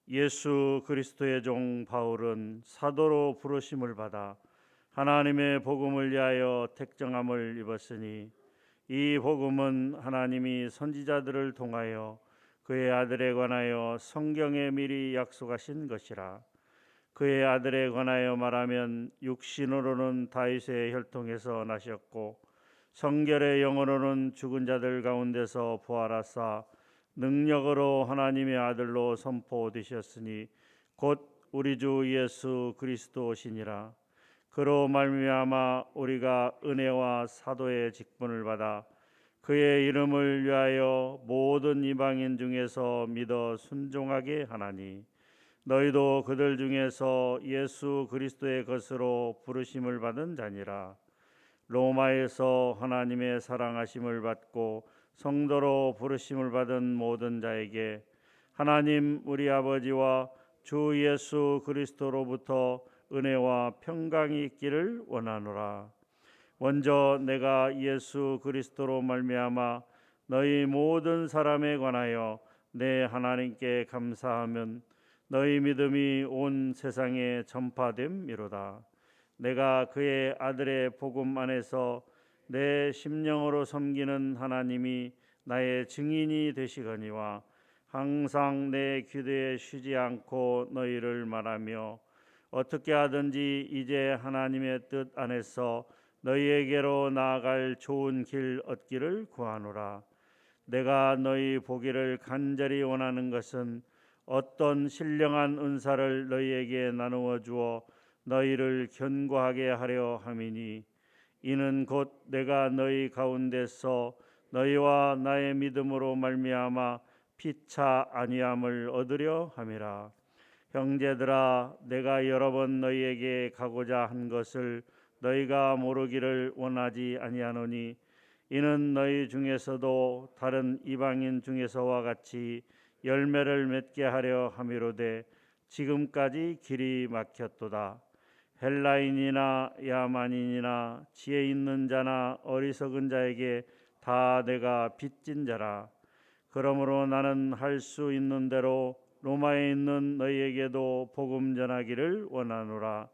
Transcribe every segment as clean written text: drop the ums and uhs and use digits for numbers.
예수 그리스도의 종 바울은 사도로 부르심을 받아 하나님의 복음을 위하여 택정함을 입었으니 이 복음은 하나님이 선지자들을 통하여 그의 아들에 관하여 성경에 미리 약속하신 것이라. 그의 아들에 관하여 말하면 육신으로는 다윗의 혈통에서 나셨고 성결의 영으로는 죽은 자들 가운데서 부활하사 능력으로 하나님의 아들로 선포되셨으니 곧 우리 주 예수 그리스도시니라. 그로 말미암아 우리가 은혜와 사도의 직분을 받아 그의 이름을 위하여 모든 이방인 중에서 믿어 순종하게 하나니, 너희도 그들 중에서 예수 그리스도의 것으로 부르심을 받은 자니라. 로마에서 하나님의 사랑하심을 받고 성도로 부르심을 받은 모든 자에게 하나님 우리 아버지와 주 예수 그리스도로부터 은혜와 평강이 있기를 원하노라. 먼저 내가 예수 그리스도로 말미암아 너희 모든 사람에 관하여 내 하나님께 감사하면 너희 믿음이 온 세상에 전파됨이로다. 내가 그의 아들의 복음 안에서 내 심령으로 섬기는 하나님이 나의 증인이 되시거니와 항상 내 귀대에 쉬지 않고 너희를 말하며 어떻게 하든지 이제 하나님의 뜻 안에서 너희에게로 나아갈 좋은 길 얻기를 구하노라. 내가 너희 보기를 간절히 원하는 것은 어떤 신령한 은사를 너희에게 나누어 주어 너희를 견고하게 하려 함이니, 이는 곧 내가 너희 가운데서 너희와 나의 믿음으로 말미암아 피차 아니함을 얻으려 함이라. 형제들아, 내가 여러 번 너희에게 가고자 한 것을 너희가 모르기를 원하지 아니하노니, 이는 너희 중에서도 다른 이방인 중에서와 같이 열매를 맺게 하려 함이로되 지금까지 길이 막혔도다. 헬라인이나 야만인이나 지혜 있는 자나 어리석은 자에게 다 내가 빚진 자라. 그러므로 나는 할 수 있는 대로 로마에 있는 너희에게도 복음 전하기를 원하노라.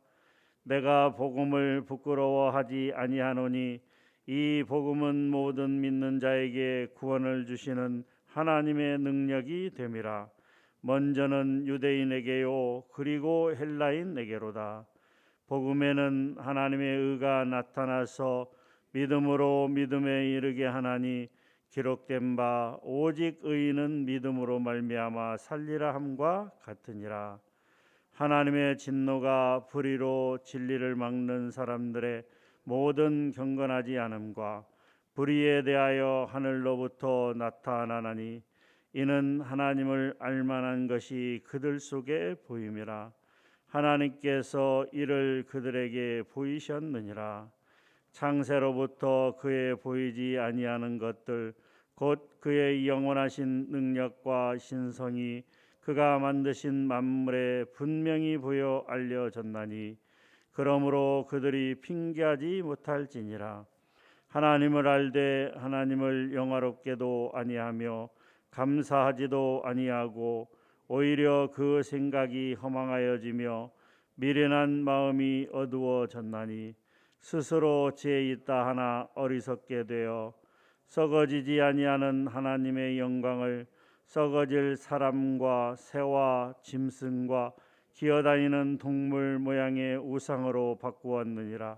내가 복음을 부끄러워하지 아니하노니 이 복음은 모든 믿는 자에게 구원을 주시는 하나님의 능력이 됨이라. 먼저는 유대인에게요 그리고 헬라인에게로다. 복음에는 하나님의 의가 나타나서 믿음으로 믿음에 이르게 하나니, 기록된 바 오직 의인은 믿음으로 말미암아 살리라 함과 같으니라. 하나님의 진노가 불의로 진리를 막는 사람들의 모든 경건하지 않음과 불의에 대하여 하늘로부터 나타나나니, 이는 하나님을 알만한 것이 그들 속에 보임이라. 하나님께서 이를 그들에게 보이셨느니라. 창세로부터 그의 보이지 아니하는 것들 곧 그의 영원하신 능력과 신성이 그가 만드신 만물에 분명히 보여 알려졌나니, 그러므로 그들이 핑계하지 못할지니라. 하나님을 알되 하나님을 영화롭게도 아니하며 감사하지도 아니하고 오히려 그 생각이 허망하여지며 미련한 마음이 어두워졌나니, 스스로 지혜 있다 하나 어리석게 되어 썩어지지 아니하는 하나님의 영광을 썩어질 사람과 새와 짐승과 기어다니는 동물 모양의 우상으로 바꾸었느니라.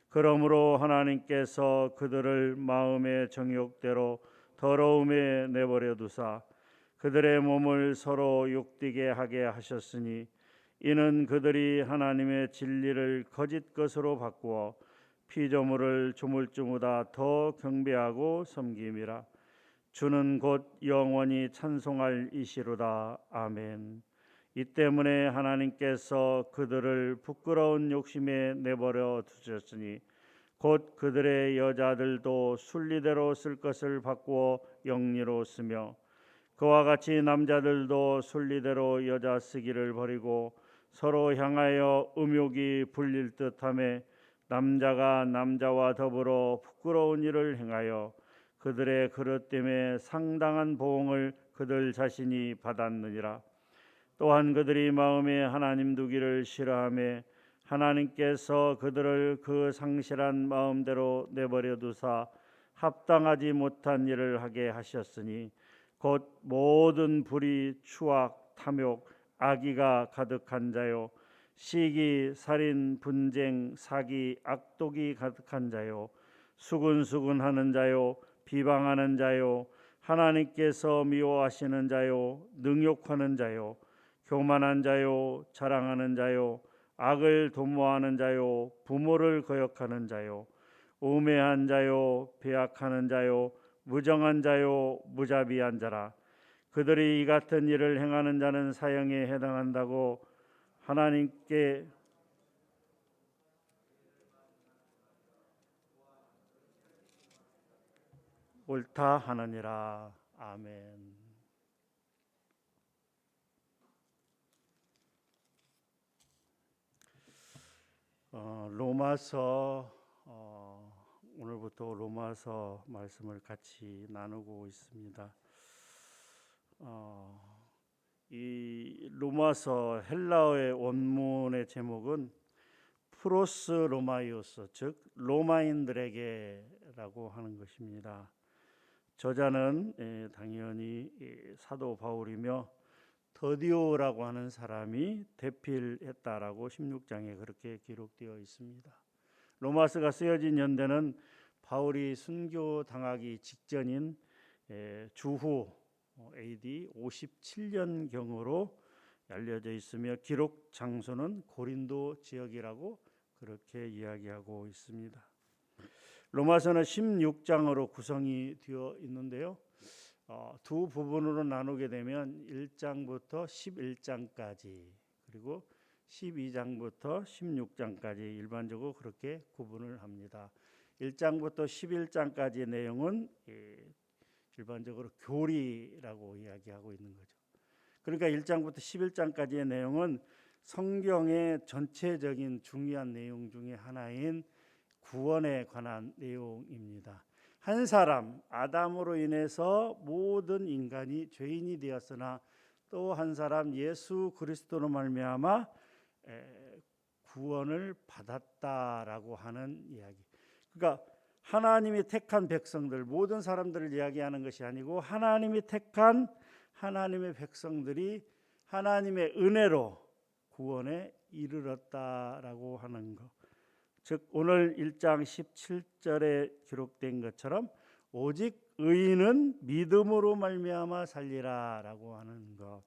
그러므로 하나님께서 그들을 마음의 정욕대로 더러움에 내버려 두사 그들의 몸을 서로 욕되게 하게 하셨으니, 이는 그들이 하나님의 진리를 거짓 것으로 바꾸어 피조물을 조물주보다 더 경배하고 섬김이라. 주는 곧 영원히 찬송할 이시로다. 아멘. 이 때문에 하나님께서 그들을 부끄러운 욕심에 내버려 두셨으니 곧 그들의 여자들도 순리대로 쓸 것을 바꾸어 영리로 쓰며, 그와 같이 남자들도 순리대로 여자 쓰기를 버리고 서로 향하여 음욕이 불릴 듯하며 남자가 남자와 더불어 부끄러운 일을 행하여 그들의 그릇됨에 상당한 보응을 그들 자신이 받았느니라. 또한 그들이 마음에 하나님 두기를 싫어하며 하나님께서 그들을 그 상실한 마음대로 내버려 두사 합당하지 못한 일을 하게 하셨으니 곧 모든 불의, 추악, 탐욕, 악의가 가득한 자요 시기, 살인, 분쟁, 사기, 악독이 가득한 자요 수군수군하는 자요 비방하는 자요 하나님께서 미워하시는 자요 능욕하는 자요 교만한 자요 자랑하는 자요 악을 도모하는 자요 부모를 거역하는 자요 우매한 자요 배악하는 자요 무정한 자요 무자비한 자라. 그들이 이 같은 일을 행하는 자는 사형에 해당한다고 하나님께 옳다 하느니라. 아멘. 로마서 오늘부터 로마서 말씀을 같이 나누고 있습니다. 이 로마서 헬라어의 원문의 제목은 프로스 로마이오스, 즉 로마인들에게라고 하는 것입니다. 저자는 당연히 사도 바울이며 더디오라고 하는 사람이 대필했다라고 16장에 그렇게 기록되어 있습니다. 로마서가 쓰여진 연대는 바울이 순교 당하기 직전인 주후 AD 57년경으로 알려져 있으며 기록 장소는 고린도 지역이라고 그렇게 이야기하고 있습니다. 로마서는 16장으로 구성이 되어 있는데요. 두 부분으로 나누게 되면 1장부터 11장까지 그리고 12장부터 16장까지 일반적으로 그렇게 구분을 합니다. 1장부터 11장까지의 내용은 일반적으로 교리라고 이야기하고 있는 거죠. 그러니까 1장부터 11장까지의 내용은 성경의 전체적인 중요한 내용 중에 하나인 구원에 관한 내용입니다. 한 사람 아담으로 인해서 모든 인간이 죄인이 되었으나 또 한 사람 예수 그리스도로 말미암아 구원을 받았다라고 하는 이야기. 그러니까 하나님이 택한 백성들, 모든 사람들을 이야기하는 것이 아니고 하나님이 택한 하나님의 백성들이 하나님의 은혜로 구원에 이르렀다라고 하는 것. 즉 오늘 1장 17절에 기록된 것처럼 오직 의인은 믿음으로 말미암아 살리라라고 하는 것.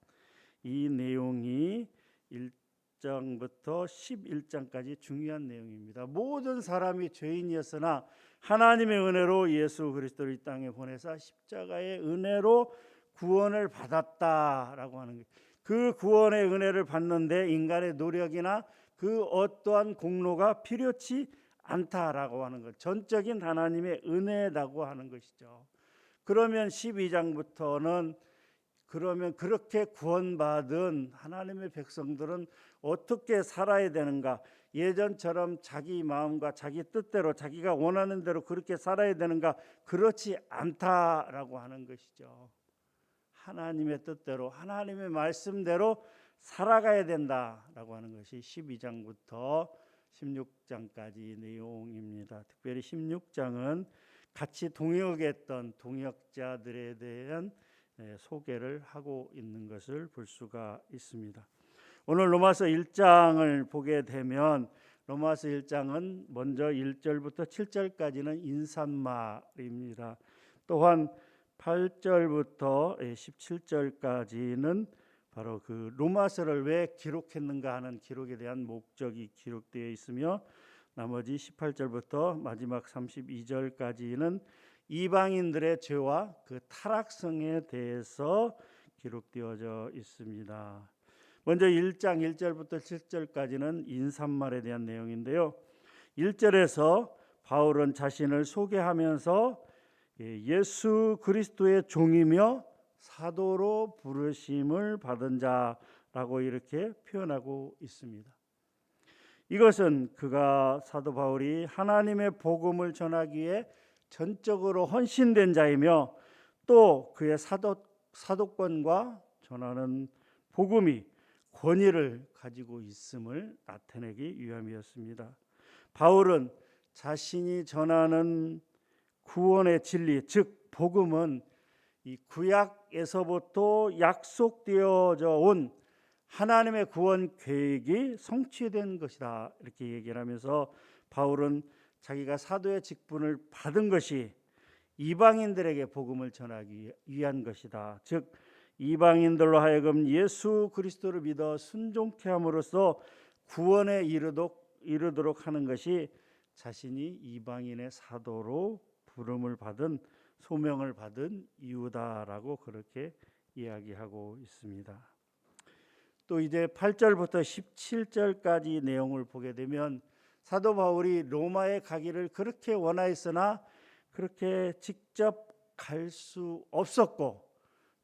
이 내용이 1장부터 11장까지 중요한 내용입니다. 모든 사람이 죄인이었으나 하나님의 은혜로 예수 그리스도를 이 땅에 보내사 십자가의 은혜로 구원을 받았다라고 하는 것. 그 구원의 은혜를 받는데 인간의 노력이나 그 어떠한 공로가 필요치 않다라고 하는 것. 전적인 하나님의 은혜라고 하는 것이죠. 그러면 12장부터는 그러면 그렇게 구원받은 하나님의 백성들은 어떻게 살아야 되는가? 예전처럼 자기 마음과 자기 뜻대로 자기가 원하는 대로 그렇게 살아야 되는가? 그렇지 않다라고 하는 것이죠. 하나님의 뜻대로 하나님의 말씀대로 살아가야 된다라고 하는 것이 12장부터 16장까지 내용입니다. 특별히 16장은 같이 동역했던 동역자들에 대한 소개를 하고 있는 것을 볼 수가 있습니다. 오늘 로마서 1장을 보게 되면 로마서 1장은 먼저 1절부터 7절까지는 인사말입니다. 또한 8절부터 17절까지는 바로 그 로마서를 왜 기록했는가 하는 기록에 대한 목적이 기록되어 있으며 나머지 18절부터 마지막 32절까지는 이방인들의 죄와 그 타락성에 대해서 기록되어져 있습니다. 먼저 1장 1절부터 7절까지는 인사말에 대한 내용인데요. 1절에서 바울은 자신을 소개하면서 예수 그리스도의 종이며 사도로 부르심을 받은 자라고 이렇게 표현하고 있습니다. 이것은 그가 사도 바울이 하나님의 복음을 전하기 위해 전적으로 헌신된 자이며 또 그의 사도권과 전하는 복음이 권위를 가지고 있음을 나타내기 위함이었습니다. 바울은 자신이 전하는 구원의 진리, 즉 복음은 이 구약에서부터 약속되어져 온 하나님의 구원 계획이 성취된 것이다, 이렇게 얘기를 하면서 바울은 자기가 사도의 직분을 받은 것이 이방인들에게 복음을 전하기 위한 것이다. 즉 이방인들로 하여금 예수 그리스도를 믿어 순종케 함으로써 구원에 이르도록 하는 것이 자신이 이방인의 사도로 부름을 받은, 소명을 받은 이유다라고 그렇게 이야기하고 있습니다. 또 이제 8절부터 17절까지 내용을 보게 되면 사도 바울이 로마에 가기를 그렇게 원하였으나 그렇게 직접 갈 수 없었고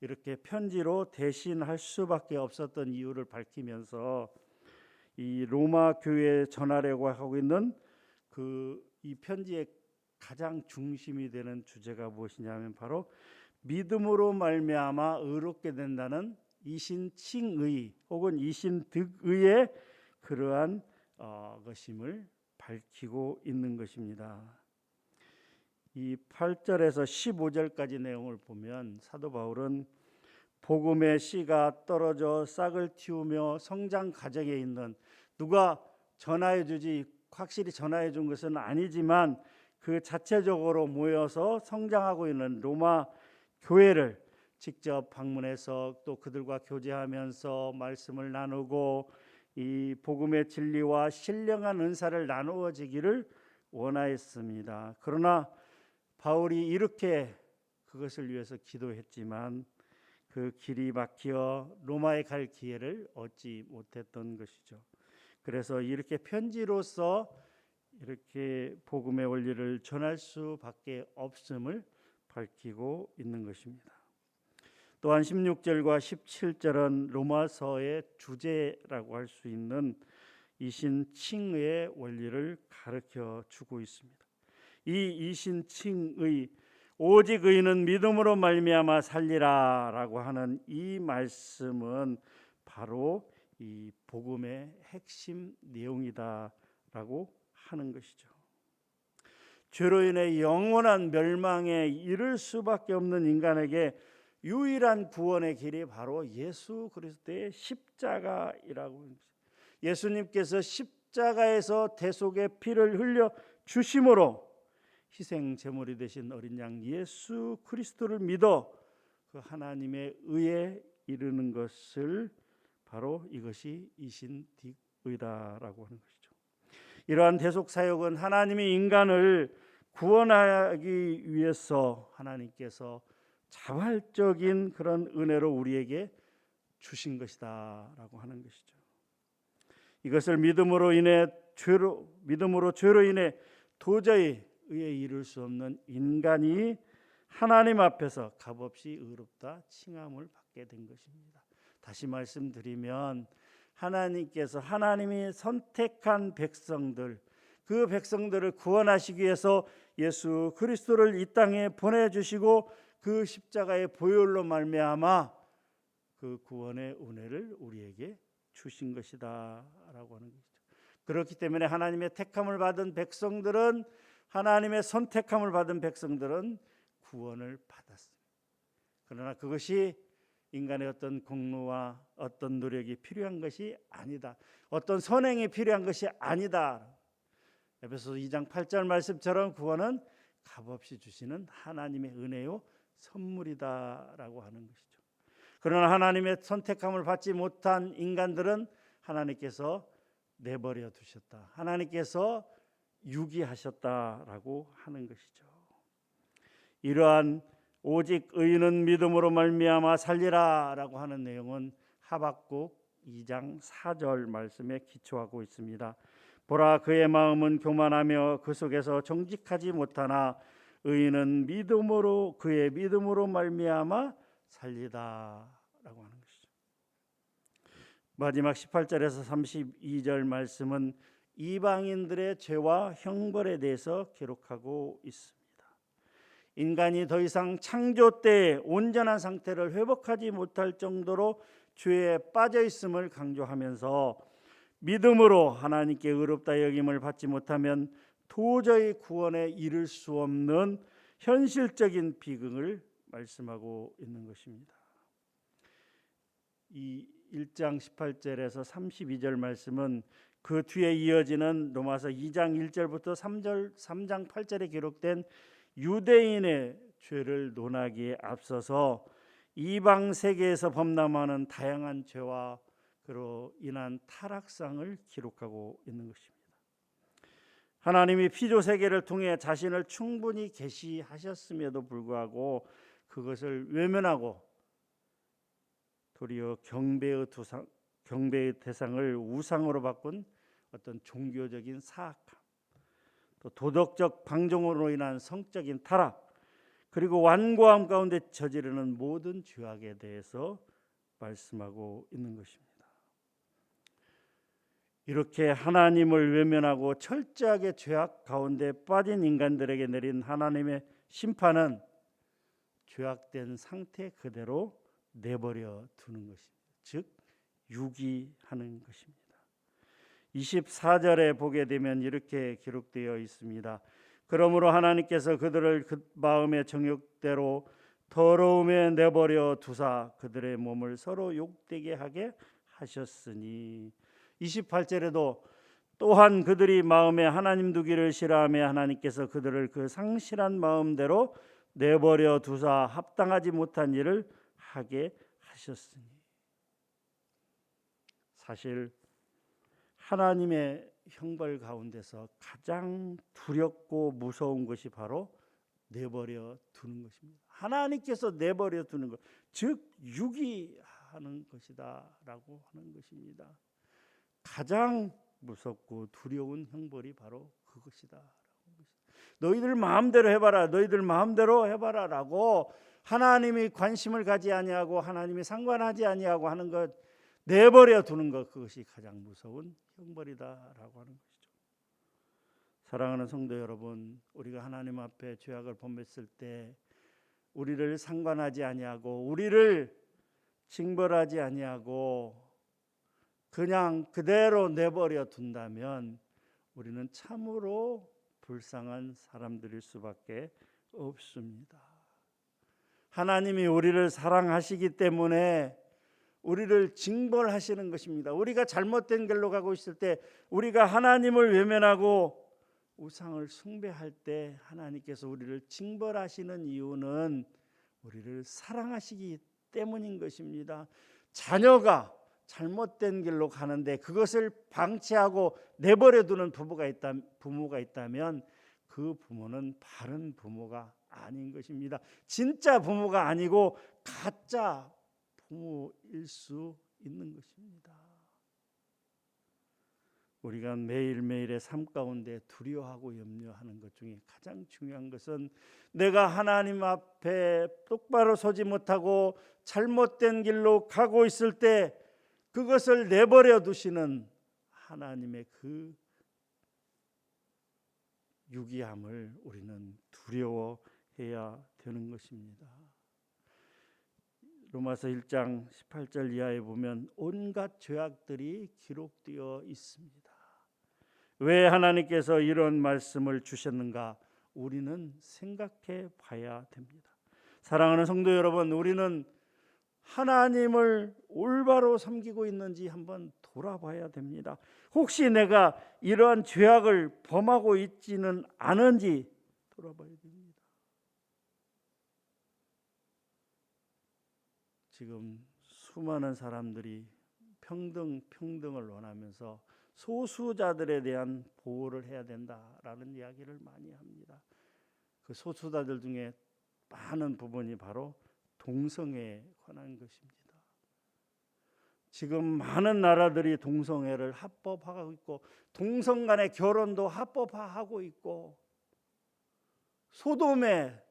이렇게 편지로 대신할 수밖에 없었던 이유를 밝히면서 이 로마 교회에 전하려고 하고 있는 이 편지의 가장 중심이 되는 주제가 무엇이냐면 바로 믿음으로 말미암아 의롭게 된다는 이신칭의 혹은 이신득의의 그러한 것임을 밝히고 있는 것입니다. 이 8절에서 15절까지 내용을 보면 사도 바울은 복음의 씨가 떨어져 싹을 틔우며 성장 과정에 있는, 누가 전하여 주지 확실히 전하여 준 것은 아니지만 그 자체적으로 모여서 성장하고 있는 로마 교회를 직접 방문해서 또 그들과 교제하면서 말씀을 나누고 이 복음의 진리와 신령한 은사를 나누어지기를 원하였습니다. 그러나 바울이 이렇게 그것을 위해서 기도했지만 그 길이 막혀 로마에 갈 기회를 얻지 못했던 것이죠. 그래서 이렇게 편지로서 이렇게 복음의 원리를 전할 수밖에 없음을 밝히고 있는 것입니다. 또한 16절과 17절은 로마서의 주제라고 할 수 있는 이신칭의 원리를 가르쳐 주고 있습니다. 이 이신칭의, 오직 의인은 믿음으로 말미암아 살리라라고 하는 이 말씀은 바로 이 복음의 핵심 내용이다라고 하는 것이죠. 죄로 인해 영원한 멸망에 이를 수밖에 없는 인간에게 유일한 구원의 길이 바로 예수 그리스도의 십자가이라고 합니다. 예수님께서 십자가에서 대속의 피를 흘려 주심으로 희생 제물이 되신 어린 양 예수 그리스도를 믿어 그 하나님의 의에 이르는 것을 바로 이것이 이신득의다라고 하는 것이죠. 이러한 대속 사역은 하나님이 인간을 구원하기 위해서 하나님께서 자발적인 그런 은혜로 우리에게 주신 것이다라고 하는 것이죠. 이것을 믿음으로 죄로 인해 도저히 의에 이를 수 없는 인간이 하나님 앞에서 값없이 의롭다 칭함을 받게 된 것입니다. 다시 말씀드리면 하나님이 선택한 백성들, 그 백성들을 구원하시기 위해서 예수 그리스도를 이 땅에 보내주시고 그 십자가의 보혈로 말미암아 그 구원의 은혜를 우리에게 주신 것이다라고 하는 것이죠. 그렇기 때문에 하나님의 택함을 받은 백성들은, 하나님의 선택함을 받은 백성들은 구원을 받았습니다. 그러나 그것이 인간의 어떤 공로와 어떤 노력이 필요한 것이 아니다. 어떤 선행이 필요한 것이 아니다. 에베소서 2장 8절 말씀처럼 구원은 값없이 주시는 하나님의 은혜요 선물이다라고 하는 것이죠. 그러나 하나님의 선택함을 받지 못한 인간들은 하나님께서 내버려 두셨다, 하나님께서 유기하셨다라고 하는 것이죠. 이러한 오직 의인은 믿음으로 말미암아 살리라라고 하는 내용은 하박국 2장 4절 말씀에 기초하고 있습니다. 보라, 그의 마음은 교만하며 그 속에서 정직하지 못하나 의인은 믿음으로, 그의 믿음으로 말미암아 살리다라고 하는 것이죠. 마지막 18절에서 32절 말씀은 이방인들의 죄와 형벌에 대해서 기록하고 있습니다. 인간이 더 이상 창조 때의 온전한 상태를 회복하지 못할 정도로 죄에 빠져 있음을 강조하면서 믿음으로 하나님께 의롭다 여김을 받지 못하면 도저히 구원에 이를 수 없는 현실적인 비극을 말씀하고 있는 것입니다. 이 1장 18절에서 32절 말씀은 그 뒤에 이어지는 로마서 2장 1절부터 3장 8절에 기록된 유대인의 죄를 논하기에 앞서서 이방 세계에서 범람하는 다양한 죄와 그로 인한 타락상을 기록하고 있는 것입니다. 하나님이 피조 세계를 통해 자신을 충분히 계시하셨음에도 불구하고 그것을 외면하고 도리어 경배의 대상을 우상으로 바꾼 어떤 종교적인 사악함, 또 도덕적 방종으로 인한 성적인 타락, 그리고 완고함 가운데 저지르는 모든 죄악에 대해서 말씀하고 있는 것입니다. 이렇게 하나님을 외면하고 철저하게 죄악 가운데 빠진 인간들에게 내린 하나님의 심판은 죄악된 상태 그대로 내버려 두는 것입니다. 즉 유기하는 것입니다. 24절에 보게 되면 이렇게 기록되어 있습니다. 그러므로 하나님께서 그들을 그 마음의 정욕대로 더러움에 내버려 두사 그들의 몸을 서로 욕되게 하게 하셨으니 28절에도 또한 그들이 마음에 하나님 두기를 싫어하며 하나님께서 그들을 그 상실한 마음대로 내버려 두사 합당하지 못한 일을 하게 하셨으니 사실 하나님의 형벌 가운데서 가장 두렵고 무서운 것이 바로 내버려 두는 것입니다. 하나님께서 내버려 두는 것, 즉 유기하는 것이다라고 하는 것입니다. 가장 무섭고 두려운 형벌이 바로 그것이다. 너희들 마음대로 해봐라, 너희들 마음대로 해봐라라고 하나님이 관심을 가지 아니하고 하나님이 상관하지 아니하고 하는 것, 내버려 두는 것, 그것이 가장 무서운 형벌이다라고 하는 것이죠. 사랑하는 성도 여러분, 우리가 하나님 앞에 죄악을 범했을 때 우리를 상관하지 아니하고 우리를 징벌하지 아니하고 그냥 그대로 내버려 둔다면 우리는 참으로 불쌍한 사람들일 수밖에 없습니다. 하나님이 우리를 사랑하시기 때문에 우리를 징벌하시는 것입니다. 우리가 잘못된 길로 가고 있을 때, 우리가 하나님을 외면하고 우상을 숭배할 때 하나님께서 우리를 징벌하시는 이유는 우리를 사랑하시기 때문인 것입니다. 자녀가 잘못된 길로 가는데 그것을 방치하고 내버려두는 부모가 있다면 그 부모는 바른 부모가 아닌 것입니다. 진짜 부모가 아니고 가짜 부모일 수 있는 것입니다. 우리가 매일매일의 삶 가운데 두려워하고 염려하는 것 중에 가장 중요한 것은 내가 하나님 앞에 똑바로 서지 못하고 잘못된 길로 가고 있을 때 그것을 내버려 두시는 하나님의 그 유기함을 우리는 두려워해야 되는 것입니다. 로마서 1장 18절 이하에 보면 온갖 죄악들이 기록되어 있습니다. 왜 하나님께서 이런 말씀을 주셨는가? 우리는 생각해 봐야 됩니다. 사랑하는 성도 여러분, 우리는 하나님을 올바로 섬기고 있는지 한번 돌아봐야 됩니다. 혹시 내가 이러한 죄악을 범하고 있지는 않은지 돌아봐야 됩니다. 지금 수많은 사람들이 평등을 원하면서 소수자들에 대한 보호를 해야 된다라는 이야기를 많이 합니다. 그 소수자들 중에 많은 부분이 바로 동성애에 관한 것입니다. 지금 많은 나라들이 동성애를 합법화하고 있고 동성 간의 결혼도 합법화하고 있고 소돔의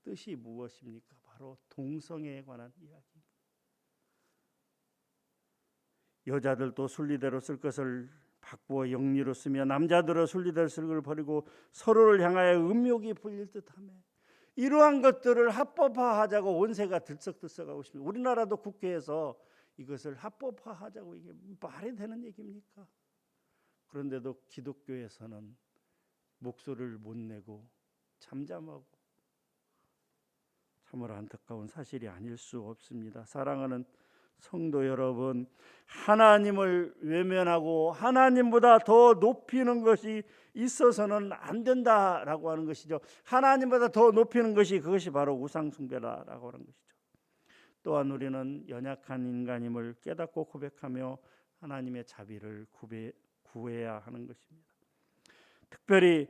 뜻이 무엇입니까? 바로 동성애에 관한 이야기입니다. 여자들도 순리대로 쓸 것을 바꾸어 영리로 쓰며 남자들은 순리대로 쓸 것을 버리고 서로를 향하여 음욕이 불릴 듯하며 이러한 것들을 합법화하자고 온세가 들썩들썩하고 있습니다. 우리나라도 국회에서 이것을 합법화하자고 이게 말이 되는 얘기입니까? 그런데도 기독교에서는 목소리를 못 내고 잠잠하고 참으로 안타까운 사실이 아닐 수 없습니다. 사랑하는 성도 여러분, 하나님을 외면하고 하나님보다 더 높이는 것이 있어서는 안 된다라고 하는 것이죠. 하나님보다 더 높이는 것이 그것이 바로 우상숭배라고 하는 것이죠. 또한 우리는 연약한 인간임을 깨닫고 고백하며 하나님의 자비를 구해야 하는 것입니다. 특별히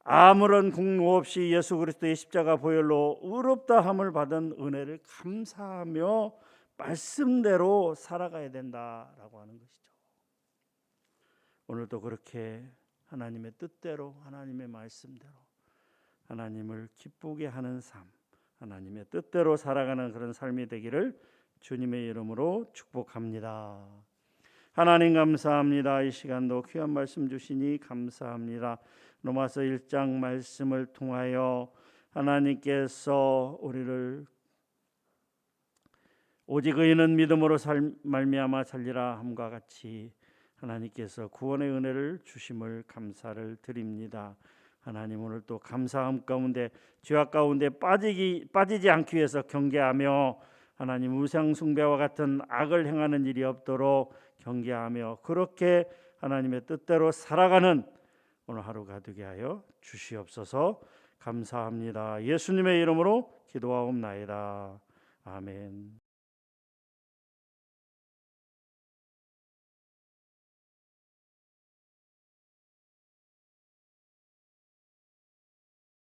아무런 공로 없이 예수 그리스도의 십자가 보혈로 의롭다함을 받은 은혜를 감사하며 말씀대로 살아가야 된다라고 하는 것이죠. 오늘도 그렇게 하나님의 뜻대로 하나님의 말씀대로 하나님을 기쁘게 하는 삶, 하나님의 뜻대로 살아가는 그런 삶이 되기를 주님의 이름으로 축복합니다. 하나님 감사합니다. 이 시간도 귀한 말씀 주시니 감사합니다. 로마서 1장 말씀을 통하여 하나님께서 우리를 오직 의인은 믿음으로 말미암아 살리라 함과 같이 하나님께서 구원의 은혜를 주심을 감사를 드립니다. 하나님 오늘 또 감사함 가운데 죄악 가운데 빠지지 않기 위해서 경계하며 하나님 우상 숭배와 같은 악을 행하는 일이 없도록 경계하며 그렇게 하나님의 뜻대로 살아가는 오늘 하루가 되게 하여 주시옵소서. 감사합니다. 예수님의 이름으로 기도하옵나이다. 아멘.